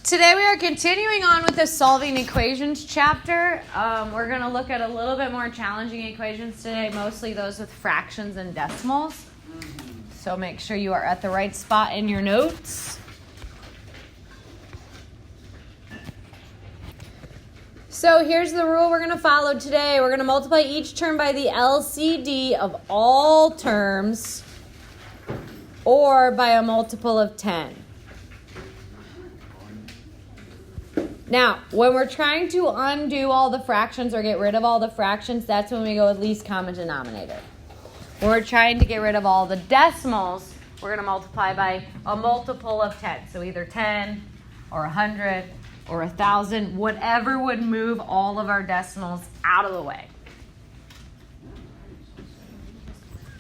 Today we are continuing on with the solving equations chapter. We're going to look at a little bit more challenging equations today, mostly those with fractions and decimals. So make sure you are at the right spot in your notes. So here's the rule we're going to follow today. We're going to multiply each term by the LCD of all terms or by a multiple of 10. Now, when we're trying to undo all the fractions or get rid of all the fractions, that's when we go with least common denominator. When we're trying to get rid of all the decimals, we're going to multiply by a multiple of 10. So either 10 or 100 or 1,000, whatever would move all of our decimals out of the way.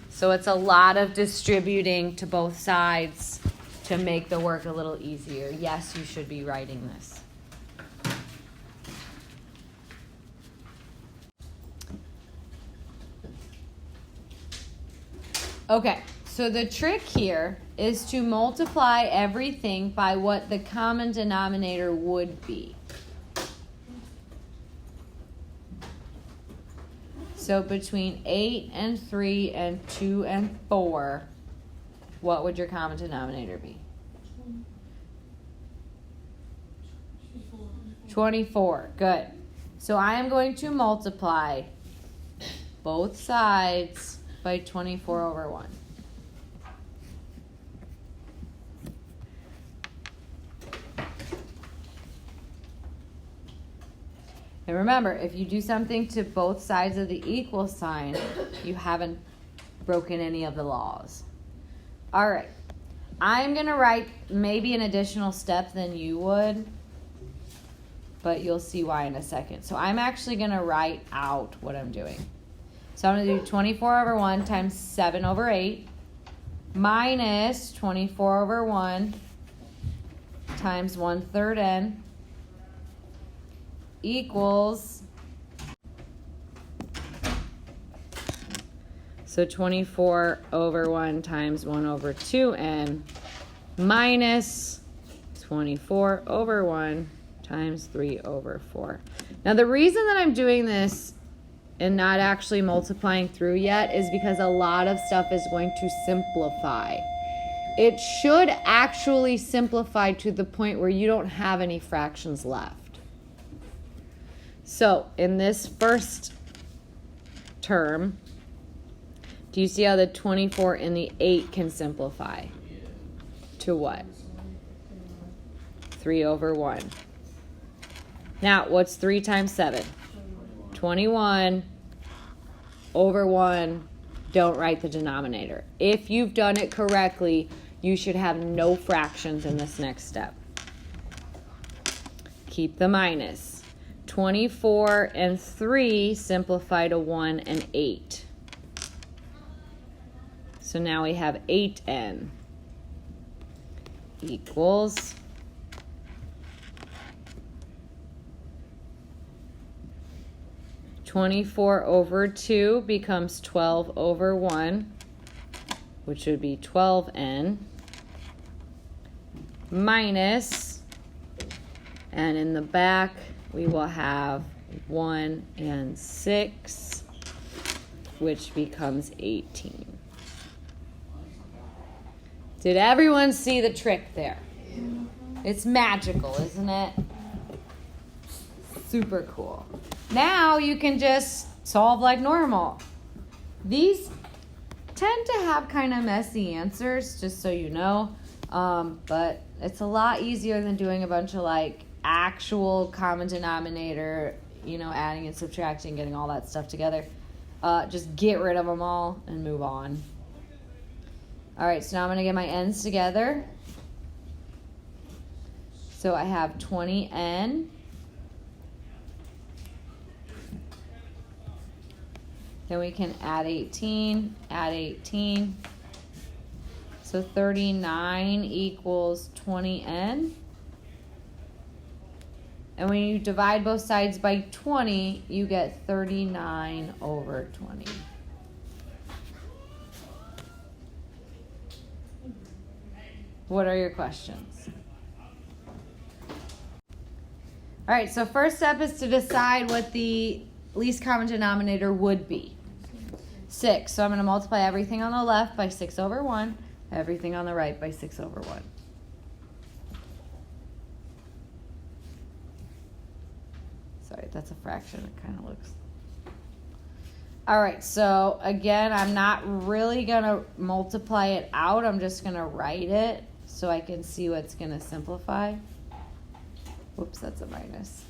So it's a lot of distributing to both sides to make the work a little easier. Yes, you should be writing this. Okay, so the trick here is to multiply everything by what the common denominator would be. So between 8 and 3 and 2 and 4, what would your common denominator be? 24. Good. So I am going to multiply both sides by 24 over 1. And remember, if you do something to both sides of the equal sign, you haven't broken any of the laws. All right. I'm going to write maybe an additional step than you would, but you'll see why in a second. So I'm actually going to write out what I'm doing. So I'm going to do 24 over 1 times 7 over 8 minus 24 over 1 times 1/3 n equals, so 24 over 1 times 1 over 2n minus 24 over 1 times 3 over 4. Now the reason that I'm doing this and not actually multiplying through yet is because a lot of stuff is going to simplify. It should actually simplify to the point where you don't have any fractions left. So in this first term, do you see how the 24 and the 8 can simplify? To what? 3 over 1. Now, what's 3 times 7? 21 over 1, don't write the denominator. If you've done it correctly, you should have no fractions in this next step. Keep the minus. 24 and 3 simplify to 1 and 8. So now we have 8n equals 24 over 2 becomes 12 over 1, which would be 12n, minus, and in the back we will have 1 and 6, which becomes 18. Did everyone see the trick there? It's magical, isn't it? Super cool. Now you can just solve like normal. These tend to have kind of messy answers, just so you know. But it's a lot easier than doing a bunch of like actual common denominator, adding and subtracting, getting all that stuff together. Just get rid of them all and move on. All right, so now I'm going to get my n's together. So I have 20n. Then we can add 18, So 39 equals 20n. And when you divide both sides by 20, you get 39 over 20. What are your questions? All right, so first step is to decide what the least common denominator would be. 6. So I'm going to multiply everything on the left by 6 over 1, everything on the right by 6 over 1. Sorry, that's a fraction. It kind of looks. All right, so again, I'm not really going to multiply it out. I'm just going to write it so I can see what's going to simplify. Whoops, that's a minus.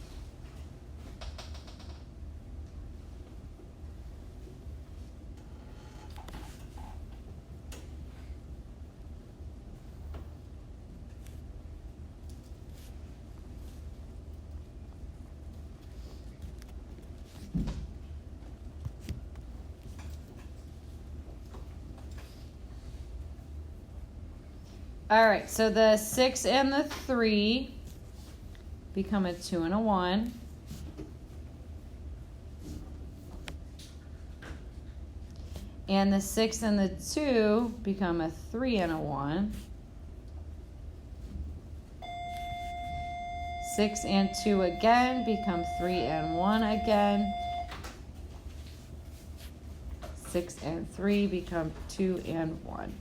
All right, so the 6 and the 3 become a 2 and a 1. And the 6 and the 2 become a 3 and a 1. 6 and 2 again become 3 and 1 again. 6 and 3 become 2 and 1.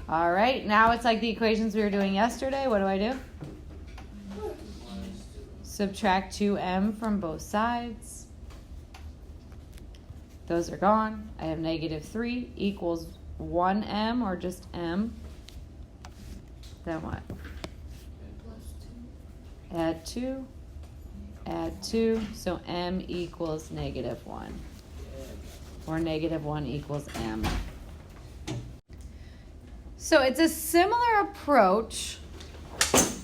All right, now it's like the equations we were doing yesterday. What do? Subtract 2m from both sides. Those are gone. I have negative 3 equals 1m, or just m. Then what? Add 2. Add 2. So m equals negative 1. Or negative 1 equals m. So it's a similar approach,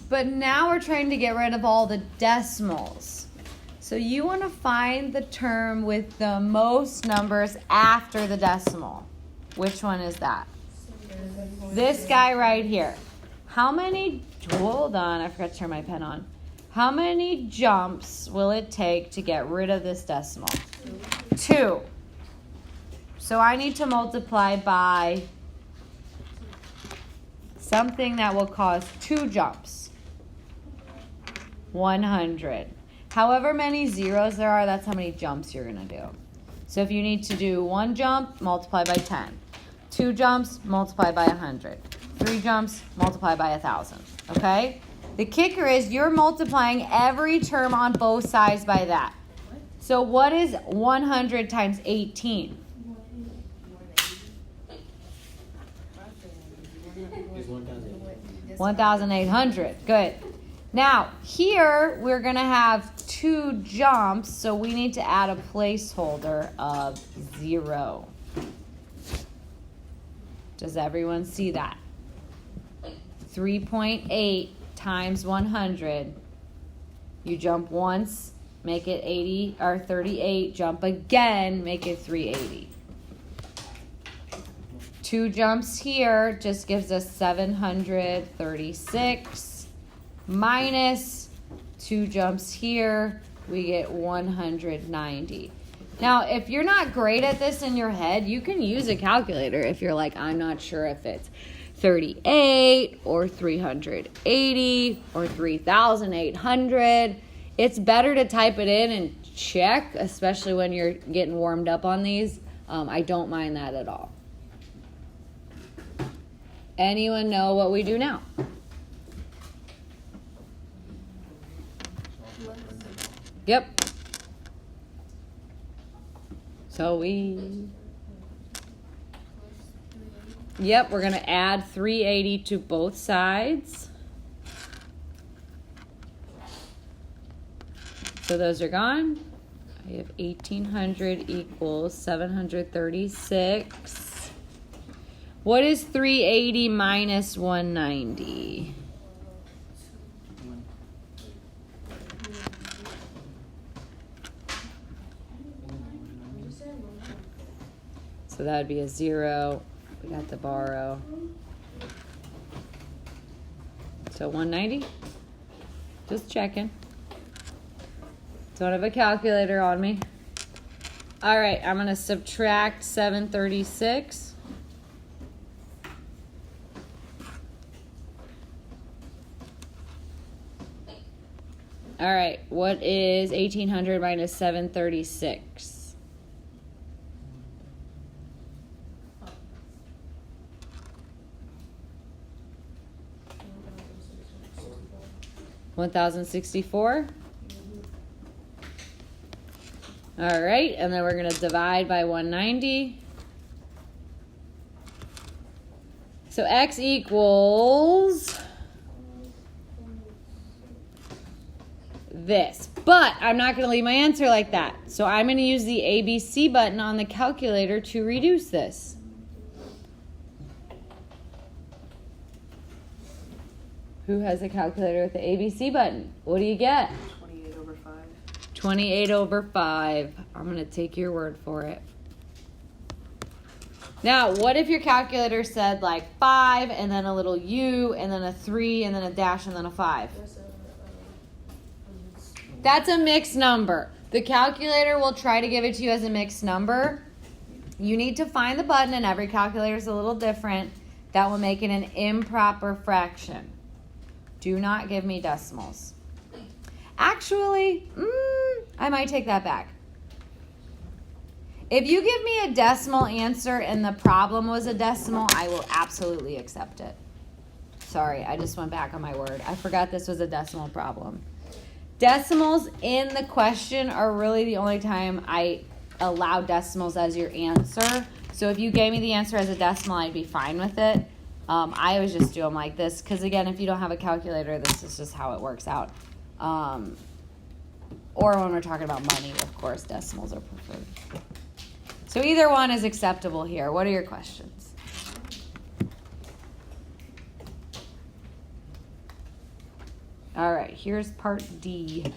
but now we're trying to get rid of all the decimals. So you want to find the term with the most numbers after the decimal. Which one is that? This guy right here. How many, hold on, I forgot to turn my pen on. How many jumps will it take to get rid of this decimal? 2. So I need to multiply by something that will cause 2 jumps. 100. However many zeros there are, that's how many jumps you're going to do. So if you need to do 1 jump, multiply by 10. 2 jumps, multiply by 100. 3 jumps, multiply by 1,000. Okay? The kicker is you're multiplying every term on both sides by that. So what is 100 times 18? 1,800. Good. Now, here we're going to have 2 jumps, so we need to add a placeholder of 0. Does everyone see that? 3.8 times 100. You jump once, make it 80 or 38. Jump again, make it 380. 2 jumps here just gives us 736 minus 2 jumps here, we get 190. Now, if you're not great at this in your head, you can use a calculator if you're like, I'm not sure if it's 38 or 380 or 3,800. It's better to type it in and check, especially when you're getting warmed up on these. I don't mind that at all. Anyone know what we do now? Yep. So we're going to add 380 to both sides. So those are gone. I have 1,800 equals 736. What is 380 minus 190? So that would be a 0. We got to borrow. So 190? Just checking. Don't have a calculator on me. All right, I'm going to subtract 736. All right, what is 1800 minus 736? $1,064. All right, and then we're going to divide by 190. So x equals this. But I'm not going to leave my answer like that. So I'm going to use the ABC button on the calculator to reduce this. Who has a calculator with the ABC button? What do you get? 28 over 5. 28 over 5. I'm going to take your word for it. Now, what if your calculator said like 5 and then a little U and then a 3 and then a dash and then a 5? That's a mixed number. The calculator will try to give it to you as a mixed number. You need to find the button, and every calculator is a little different. That will make it an improper fraction. Do not give me decimals. Actually, I might take that back. If you give me a decimal answer and the problem was a decimal, I will absolutely accept it. Sorry, I just went back on my word. I forgot this was a decimal problem. Decimals in the question are really the only time I allow decimals as your answer. So if you gave me the answer as a decimal, I'd be fine with it. I always just do them like this because, again, if you don't have a calculator, this is just how it works out. Or when we're talking about money, of course, decimals are preferred. So either one is acceptable here. What are your questions? All right, here's part D.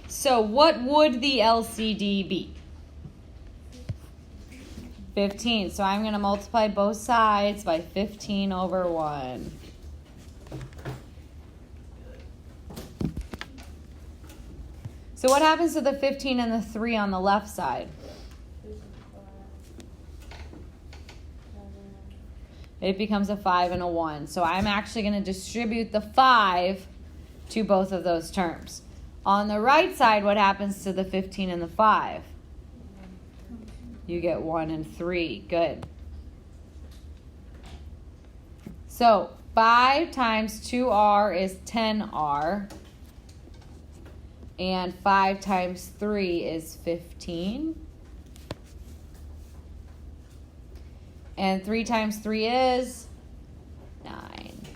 So what would the LCD be? 15. So I'm going to multiply both sides by 15 over 1. So what happens to the 15 and the 3 on the left side? It becomes a 5 and a 1. So I'm actually going to distribute the 5 to both of those terms. On the right side, what happens to the 15 and the 5? You get 1 and 3. Good. So 5 times 2r is 10r. And 5 times 3 is 15. And 3 times 3 is 9.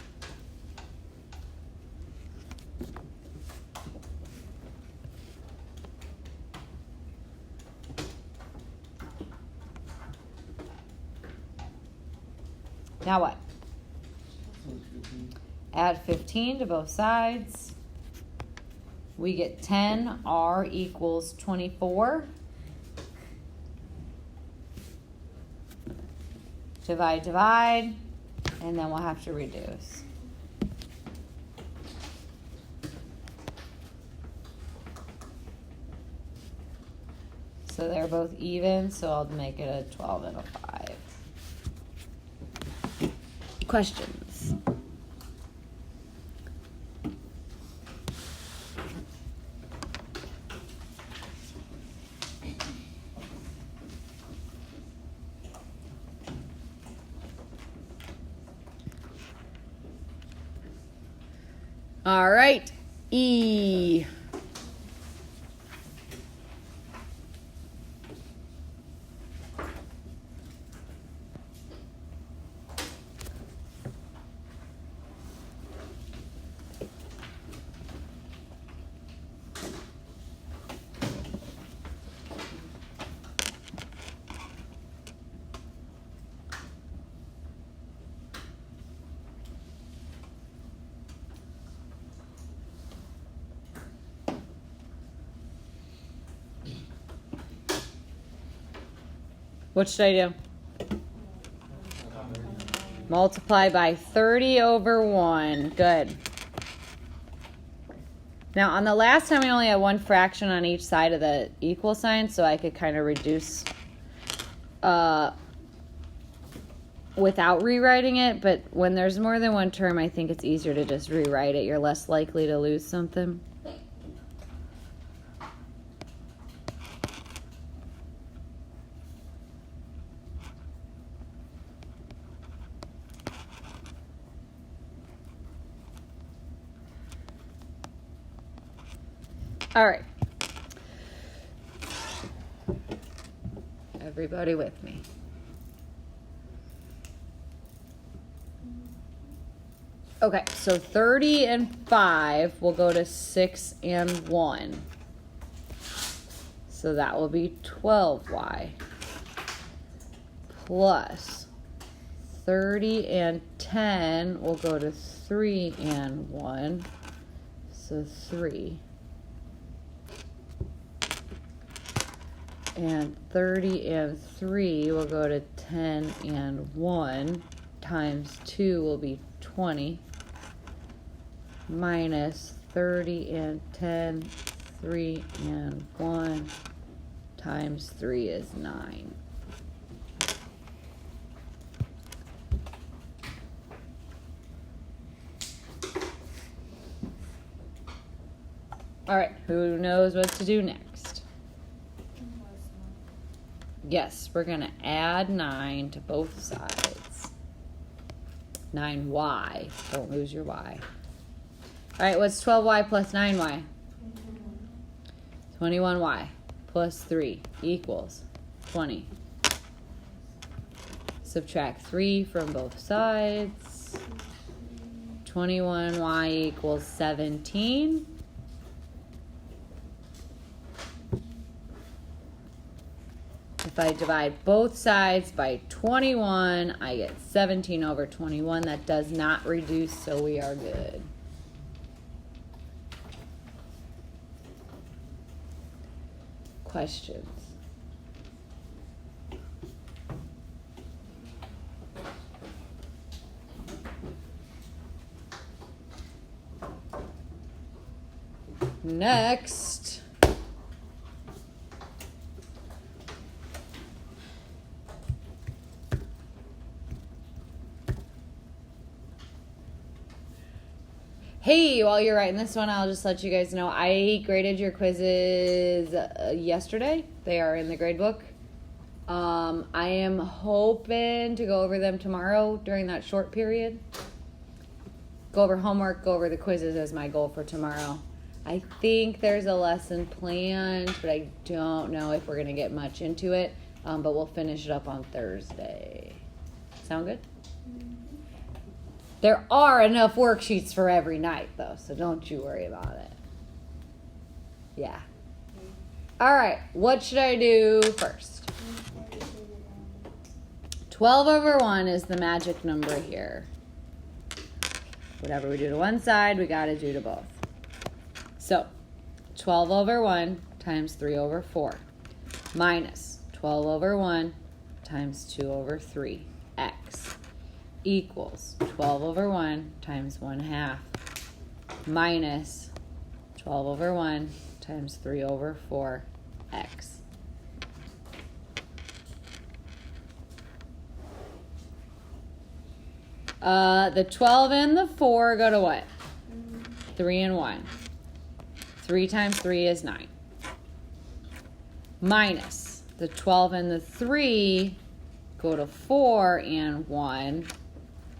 Now what? Add 15 to both sides. We get 10r equals 24. Divide, divide, and then we'll have to reduce. So they're both even, so I'll make it a 12 and a 5. Questions? All right, E. What should I do? Multiply by 30 over 1. Good. Now, on the last time, we only had one fraction on each side of the equal sign, so I could kind of reduce without rewriting it. But when there's more than one term, I think it's easier to just rewrite it. You're less likely to lose something. All right. Everybody with me. Okay, so 30 and 5 will go to 6 and 1. So that will be 12y. Plus 30 and 10 will go to 3 and 1. So 3. And 30 and 3 will go to 10 and 1 times 2 will be 20 minus 30 and 10, 3 and 1 times 3 is 9. All right, who knows what to do next? Yes, we're going to add 9 to both sides. 9y. Don't lose your y. All right, what's 12y plus 9y? 21y plus 3 equals 20. Subtract 3 from both sides. 21y equals 17. If I divide both sides by 21, I get 17 over 21. That does not reduce, so we are good. Questions? Next. Hey, while you're writing this one, I'll just let you guys know I graded your quizzes yesterday. They are in the grade book. I am hoping to go over them tomorrow during that short period. Go over homework, go over the quizzes as my goal for tomorrow. I think there's a lesson planned, but I don't know if we're going to get much into it. But we'll finish it up on Thursday. Sound good? There are enough worksheets for every night, though, so don't you worry about it. Yeah. All right, what should I do first? 12 over 1 is the magic number here. Whatever we do to one side, we got to do to both. So, 12 over 1 times 3 over 4 minus 12 over 1 times 2 over 3, x, equals 12 over 1 times 1/2 minus 12 over 1 times 3 over 4, x. The 12 and the 4 go to what? 3 and 1. 3 times 3 is 9. Minus the 12 and the 3 go to 4 and 1.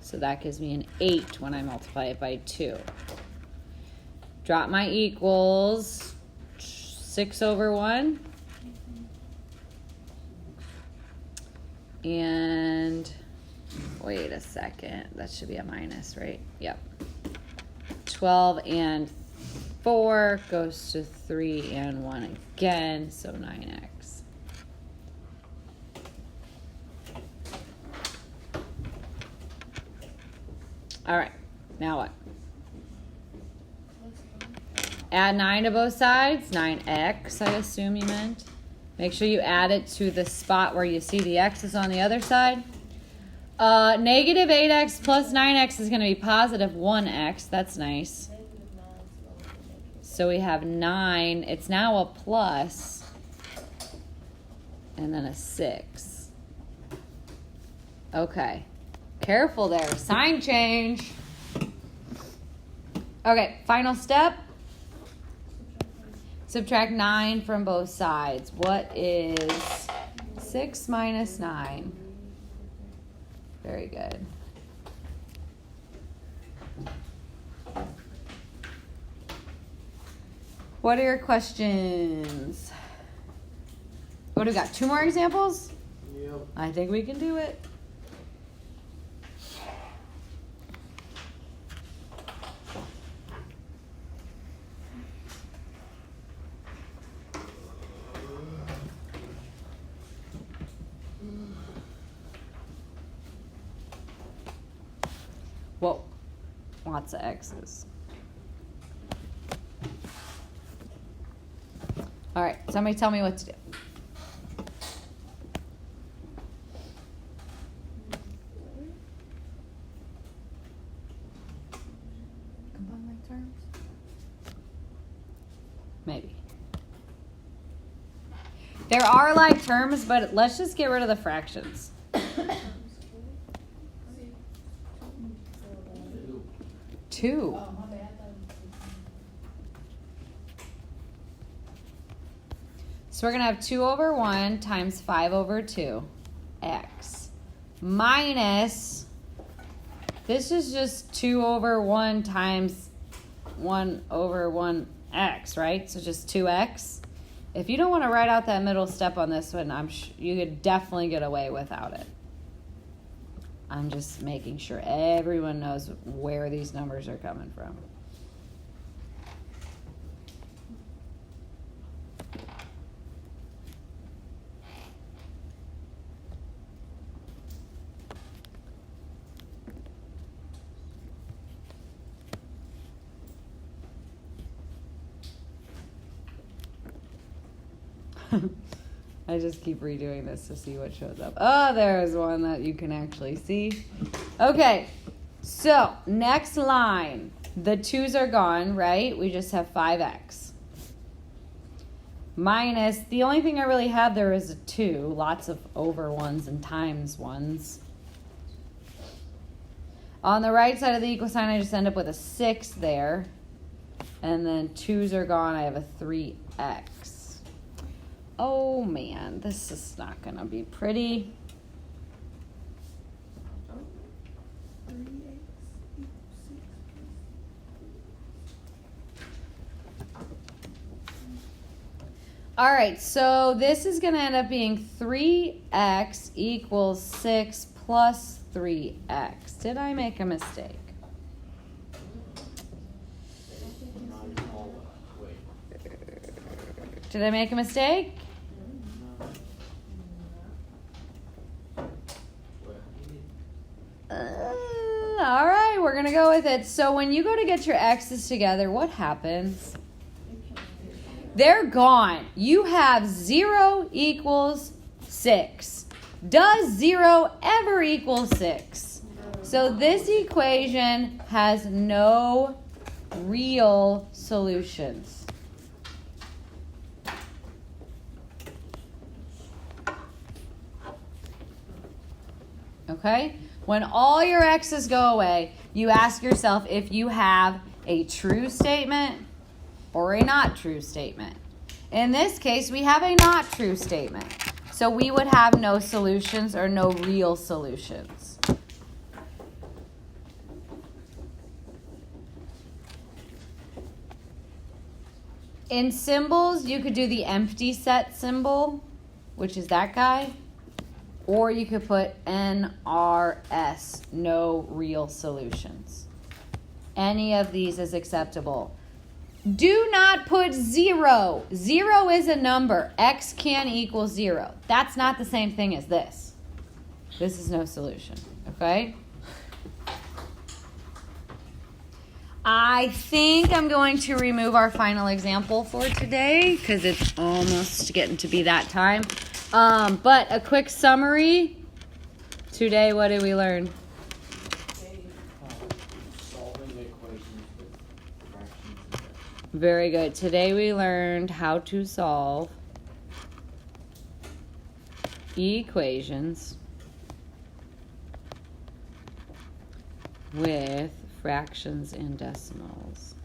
So that gives me an 8 when I multiply it by 2. Drop my equals. 6 over 1. And wait a second. That should be a minus, right? Yep. 12 and 4 goes to 3 and 1 again, so 9x. All right, now what? Add 9 to both sides, 9x, I assume you meant. Make sure you add it to the spot where you see the x's on the other side. Negative 8x plus 9x is going to be positive 1x. That's nice. So we have 9. It's now a plus. And then a 6. Okay. Careful there. Sign change. Okay, final step. Subtract 9 from both sides. What is 6 minus 9? Very good. What are your questions? What do we got? 2 more examples? Yep. I think we can do it. Whoa, lots of X's. All right, somebody tell me what to do. Combine like terms? Maybe. There are like terms, but let's just get rid of the fractions. 2. So we're going to have 2 over 1 times 5 over 2 x minus, this is just 2 over 1 times 1 over 1 x, right? So just 2x. If you don't want to write out that middle step on this one, you could definitely get away without it. I'm just making sure everyone knows where these numbers are coming from. I just keep redoing this to see what shows up. Oh, there's one that you can actually see. Okay, so next line. The 2's are gone, right? We just have 5x. Minus, the only thing I really have there is a 2. Lots of over 1s and times 1s. On the right side of the equal sign, I just end up with a 6 there. And then 2's are gone. I have a 3x. Oh man, this is not going to be pretty. All right, so this is going to end up being 3x equals 6 plus 3x. Did I make a mistake? Did I make a mistake? All right, we're going to go with it. So when you go to get your x's together, what happens? They're gone. You have 0 equals 6. Does 0 ever equal 6? So this equation has no real solutions. Okay? When all your x's go away, you ask yourself if you have a true statement or a not true statement. In this case, we have a not true statement. So we would have no solutions or no real solutions. In symbols, you could do the empty set symbol, which is that guy. Or you could put NRS, no real solutions. Any of these is acceptable. Do not put 0. 0 is a number. X can equal 0. That's not the same thing as this. This is no solution, okay? I think I'm going to remove our final example for today because it's almost getting to be that time. But a quick summary. Today, what did we learn? Solving equations with fractions and decimals. Very good. Today we learned how to solve equations with fractions and decimals.